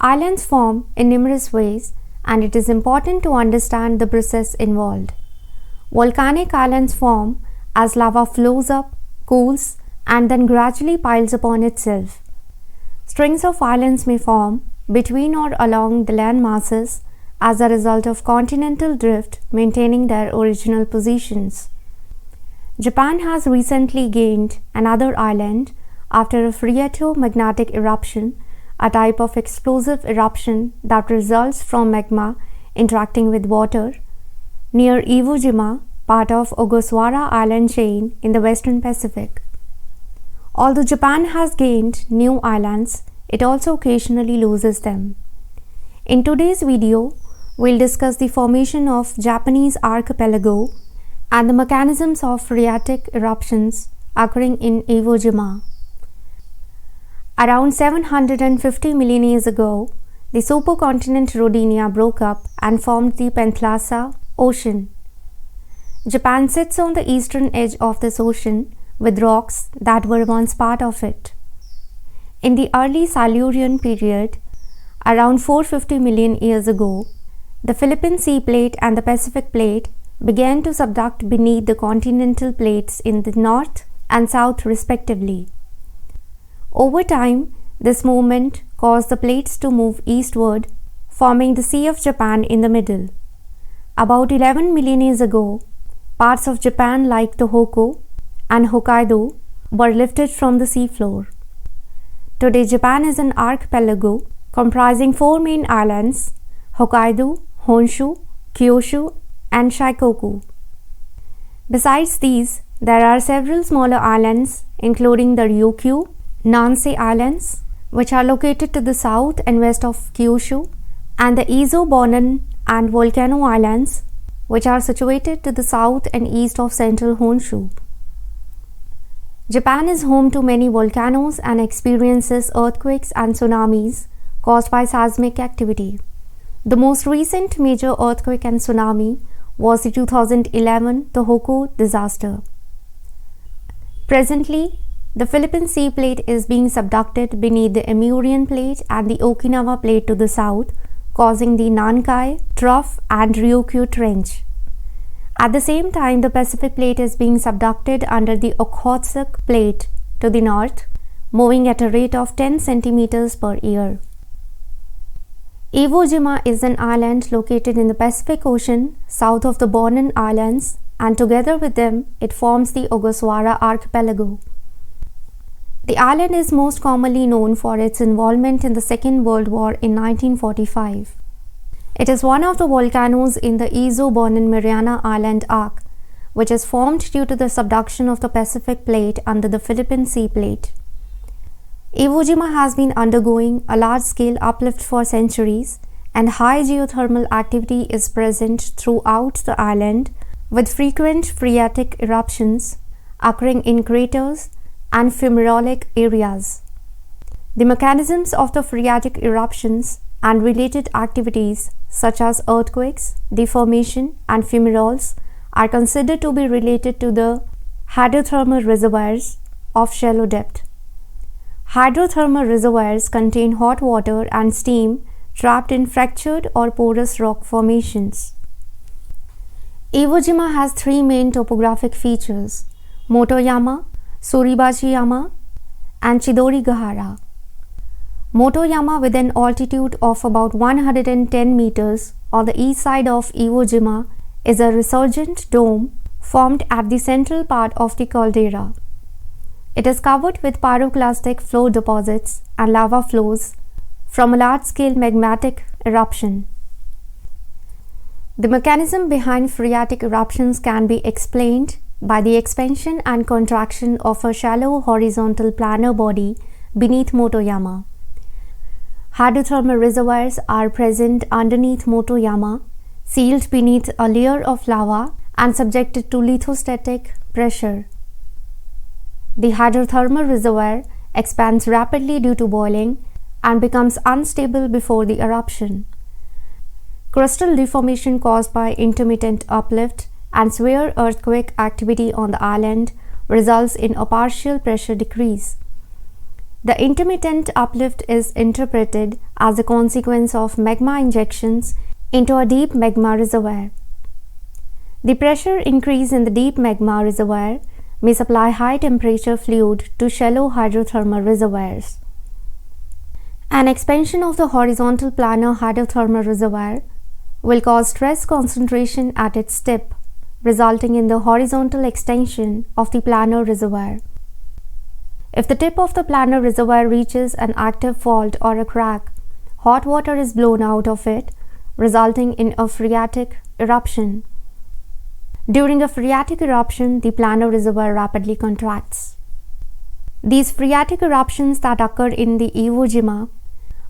Islands form in numerous ways, and it is important to understand the process involved. Volcanic islands form as lava flows up, cools, and then gradually piles upon itself. Strings of islands may form between or along the land masses as a result of continental drift maintaining their original positions. Japan has recently gained another island after a phreatomagmatic eruption, a type of explosive eruption that results from magma interacting with water, near Iwo Jima, part of Ogasawara Island chain in the Western Pacific. Although Japan has gained new islands, it also occasionally loses them. In today's video, we'll discuss the formation of Japanese archipelago and the mechanisms of phreatic eruptions occurring in Iwo Jima. Around 750 million years ago, the supercontinent Rodinia broke up and formed the Penthlasa Ocean. Japan sits on the eastern edge of this ocean with rocks that were once part of it. In the early Silurian period, around 450 million years ago, the Philippine Sea Plate and the Pacific Plate began to subduct beneath the continental plates in the north and south respectively. Over time, this movement caused the plates to move eastward, forming the Sea of Japan in the middle. About 11 million years ago, parts of Japan like Tohoku and Hokkaido were lifted from the seafloor. Today, Japan is an archipelago comprising 4 main islands: Hokkaido, Honshu, Kyushu, and Shikoku. Besides these, there are several smaller islands including the Ryukyu, Nansei Islands, which are located to the south and west of Kyushu, and the Izo Bonan and Volcano Islands, which are situated to the south and east of central Honshu. Japan is home to many volcanoes and experiences earthquakes and tsunamis caused by seismic activity. The most recent major earthquake and tsunami was the 2011 Tohoku disaster. Presently, the Philippine Sea Plate is being subducted beneath the Amurian Plate and the Okinawa Plate to the south, causing the Nankai, Trough, and Ryukyu Trench. At the same time, the Pacific Plate is being subducted under the Okhotsk Plate to the north, moving at a rate of 10 centimeters per year. Iwo Jima is an island located in the Pacific Ocean south of the Bonan Islands, and together with them, it forms the Ogasawara archipelago. The island is most commonly known for its involvement in the Second World War in 1945. It is one of the volcanoes in the Izo Bonan Mariana Island arc, which is formed due to the subduction of the Pacific Plate under the Philippine Sea Plate. Iwo Jima has been undergoing a large-scale uplift for centuries, and high geothermal activity is present throughout the island, with frequent phreatic eruptions occurring in craters and fumarolic areas. The mechanisms of the phreatic eruptions and related activities such as earthquakes, deformation, and fumaroles are considered to be related to the hydrothermal reservoirs of shallow depth. Hydrothermal reservoirs contain hot water and steam trapped in fractured or porous rock formations. Iwo Jima has 3 main topographic features: Motoyama, Suribashiyama, and Chidori-Gahara. Motoyama, with an altitude of about 110 meters on the east side of Iwo Jima, is a resurgent dome formed at the central part of the caldera. It is covered with pyroclastic flow deposits and lava flows from a large-scale magmatic eruption. The mechanism behind phreatic eruptions can be explained by the expansion and contraction of a shallow horizontal planar body beneath Motoyama. Hydrothermal reservoirs are present underneath Motoyama, sealed beneath a layer of lava and subjected to lithostatic pressure. The hydrothermal reservoir expands rapidly due to boiling and becomes unstable before the eruption. Crustal deformation caused by intermittent uplift and severe earthquake activity on the island results in a partial pressure decrease. The intermittent uplift is interpreted as a consequence of magma injections into a deep magma reservoir. The pressure increase in the deep magma reservoir may supply high temperature fluid to shallow hydrothermal reservoirs. An expansion of the horizontal planar hydrothermal reservoir will cause stress concentration at its tip, resulting in the horizontal extension of the planar reservoir. If the tip of the planar reservoir reaches an active fault or a crack, hot water is blown out of it, resulting in a phreatic eruption. During a phreatic eruption, the planar reservoir rapidly contracts. These phreatic eruptions that occur in the Iwo Jima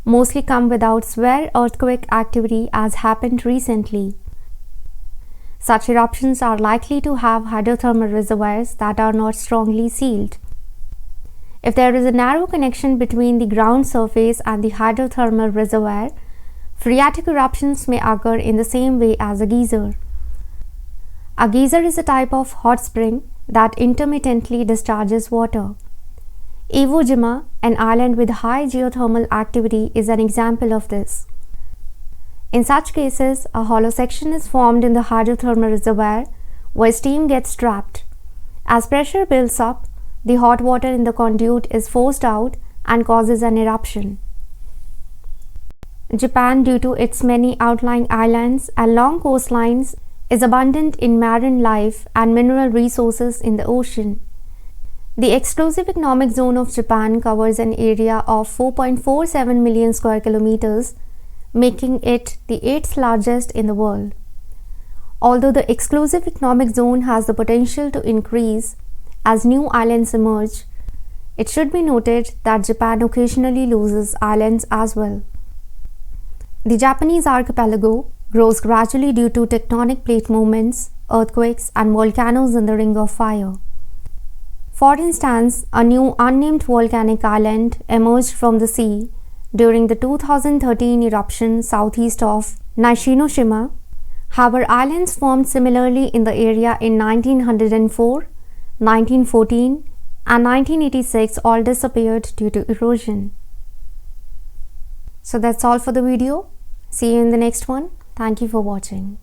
mostly come without severe earthquake activity as happened recently. Such eruptions are likely to have hydrothermal reservoirs that are not strongly sealed. If there is a narrow connection between the ground surface and the hydrothermal reservoir, phreatic eruptions may occur in the same way as a geyser. A geyser is a type of hot spring that intermittently discharges water. Iwo Jima, an island with high geothermal activity, is an example of this. In such cases, a hollow section is formed in the hydrothermal reservoir where steam gets trapped. As pressure builds up, the hot water in the conduit is forced out and causes an eruption. Japan, due to its many outlying islands and long coastlines, is abundant in marine life and mineral resources in the ocean. The exclusive economic zone of Japan covers an area of 4.47 million square kilometers, making it the 8th largest in the world. Although the exclusive economic zone has the potential to increase as new islands emerge, it should be noted that Japan occasionally loses islands as well. The Japanese archipelago grows gradually due to tectonic plate movements, earthquakes, and volcanoes in the Ring of Fire. For instance, a new unnamed volcanic island emerged from the sea during the 2013 eruption southeast of Nishinoshima. However, islands formed similarly in the area in 1904, 1914 and 1986 all disappeared due to erosion. So that's all for the video. See you in the next one. Thank you for watching.